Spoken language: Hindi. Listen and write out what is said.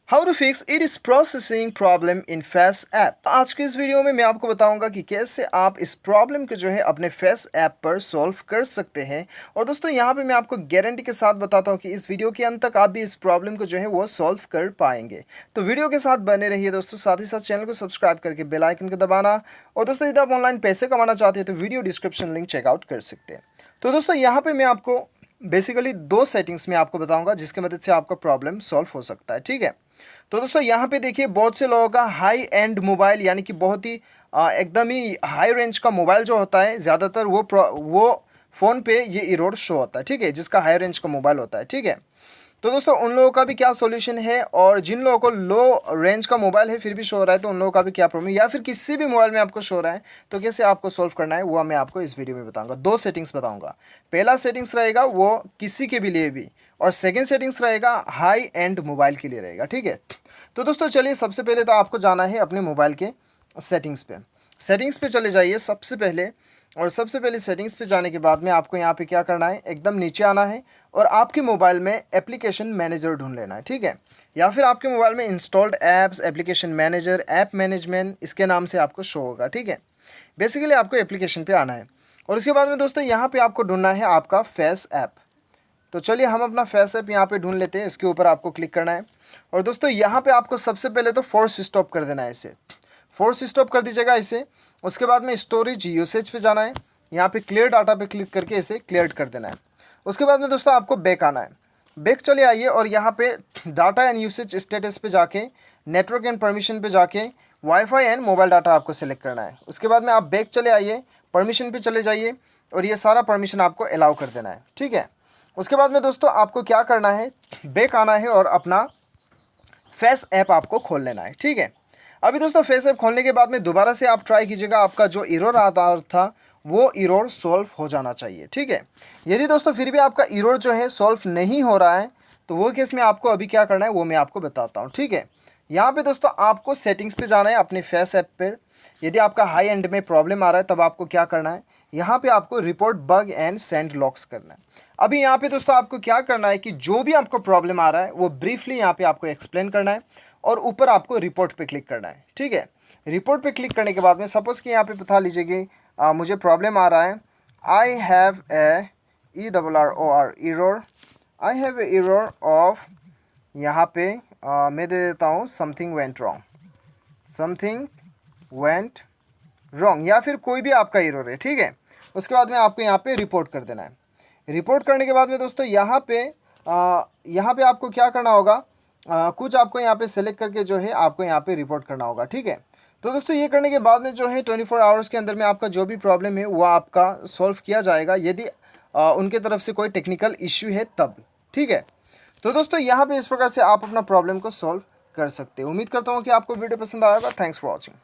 How to fix it is processing problem in face app. आज के इस वीडियो में मैं आपको बताऊंगा कि कैसे आप इस प्रॉब्लम को जो है अपने फेस ऐप पर सॉल्व कर सकते हैं। और दोस्तों यहाँ पे मैं आपको गारंटी के साथ बताता हूँ कि इस वीडियो के अंत तक आप भी इस प्रॉब्लम को जो है वो सॉल्व कर पाएंगे। तो वीडियो के साथ बने रहिए दोस्तों, साथ ही साथ चैनल को सब्सक्राइब करके बेल आइकन को दबाना। और दोस्तों यदि आप ऑनलाइन पैसे कमाना चाहते हैं तो वीडियो डिस्क्रिप्शन लिंक चेकआउट कर सकते हैं। तो दोस्तों यहाँ पे मैं आपको बेसिकली दो सेटिंग्स में आपको बताऊंगा जिसकी मदद से आपका प्रॉब्लम सॉल्व हो सकता है, ठीक है। तो दोस्तों यहाँ पे देखिए, बहुत से लोगों का हाई एंड मोबाइल यानी कि बहुत ही एकदम ही हाई रेंज का मोबाइल जो होता है, ज़्यादातर वो फ़ोन पे ये इरोड शो होता है, ठीक है, जिसका हाई रेंज का मोबाइल होता है, ठीक है। तो दोस्तों उन लोगों का भी क्या सॉल्यूशन है, और जिन लोगों को लो रेंज का मोबाइल है फिर भी शो हो रहा है तो उन लोगों का भी क्या प्रॉब्लम है, या फिर किसी भी मोबाइल में आपको शो हो रहा है तो कैसे आपको सॉल्व करना है वो मैं आपको इस वीडियो में बताऊंगा। दो सेटिंग्स बताऊंगा। पहला सेटिंग्स रहेगा वो किसी के भी लिए भी, और सेकेंड सेटिंग्स रहेगा हाई एंड मोबाइल के लिए रहेगा, ठीक है। तो दोस्तों चलिए, सबसे पहले तो आपको जाना है अपने मोबाइल के सेटिंग्स पे चले जाइए सबसे पहले। और सबसे पहले सेटिंग्स पे जाने के बाद में आपको यहाँ पे क्या करना है, एकदम नीचे आना है और आपके मोबाइल में एप्लीकेशन मैनेजर ढूंढ लेना है, ठीक है। या फिर आपके मोबाइल में installed apps, application manager, app management इसके नाम से आपको शो होगा, ठीक है। बेसिकली आपको एप्लीकेशन पे आना है और उसके बाद में दोस्तों यहाँ पे आपको ढूंढना है आपका फेस ऐप। तो चलिए हम अपना फेस ऐप यहाँ पे ढूंढ लेते हैं। इसके ऊपर आपको क्लिक करना है और दोस्तों यहाँ पे आपको सबसे पहले तो फोर्स स्टॉप कर देना है, इसे फोर्स स्टॉप कर दीजिएगा इसे। उसके बाद में स्टोरेज यूसेज पे जाना है, यहाँ पे क्लियर डाटा पे क्लिक करके इसे क्लियर कर देना है। उसके बाद में दोस्तों आपको बैक आना है, बैक चले आइए और यहाँ पे डाटा एंड यूसेज स्टेटस पे जाके नेटवर्क एंड परमिशन पे जाके वाईफाई एंड मोबाइल डाटा आपको सेलेक्ट करना है। उसके बाद में आप बैक चले आइए, परमिशन पे चले जाइए और ये सारा परमिशन आपको अलाउ कर देना है, ठीक है। उसके बाद में दोस्तों आपको क्या करना है, बैक आना है और अपना फेस ऐप आपको खोल लेना है, ठीक है। अभी दोस्तों फेस ऐप खोलने के बाद में दोबारा से आप ट्राई कीजिएगा, आपका जो एरर आ रहा था वो एरर सॉल्व हो जाना चाहिए, ठीक है। यदि दोस्तों फिर भी आपका एरर जो है सॉल्व नहीं हो रहा है तो वो केस में आपको अभी क्या करना है वो मैं आपको बताता हूँ, ठीक है। यहाँ पे दोस्तों आपको सेटिंग्स पे जाना है अपने फेस ऐप पर। यदि आपका हाई एंड में प्रॉब्लम आ रहा है तब आपको क्या करना है, यहाँ पे आपको report bug and send locks करना है। अभी यहाँ पे दोस्तों आपको क्या करना है कि जो भी आपको प्रॉब्लम आ रहा है वो ब्रीफली यहाँ पे आपको एक्सप्लेन करना है और ऊपर आपको रिपोर्ट पे क्लिक करना है, ठीक है। रिपोर्ट पे क्लिक करने के बाद में सपोज़ कि यहाँ पे बता लीजिए कि मुझे प्रॉब्लम आ रहा है, I have a error, I have a error of, यहाँ पे मैं दे देता हूँ समथिंग वेंट रॉन्ग, या फिर कोई भी आपका एरर है, ठीक है। उसके बाद में आपको यहाँ पे रिपोर्ट कर देना है। रिपोर्ट करने के बाद में दोस्तों यहाँ पे आपको क्या करना होगा, कुछ आपको यहाँ पे सेलेक्ट करके जो है आपको यहाँ पे रिपोर्ट करना होगा, ठीक है। तो दोस्तों ये करने के बाद में जो है 24 आवर्स के अंदर में आपका जो भी प्रॉब्लम है वो आपका सॉल्व किया जाएगा, यदि उनके तरफ से कोई टेक्निकल इश्यू है तब, ठीक है। तो दोस्तों यहाँ पे इस प्रकार से आप अपना प्रॉब्लम को सॉल्व कर सकते हैं। उम्मीद करता हूँ कि आपको वीडियो पसंद आएगा। Thanks for watching.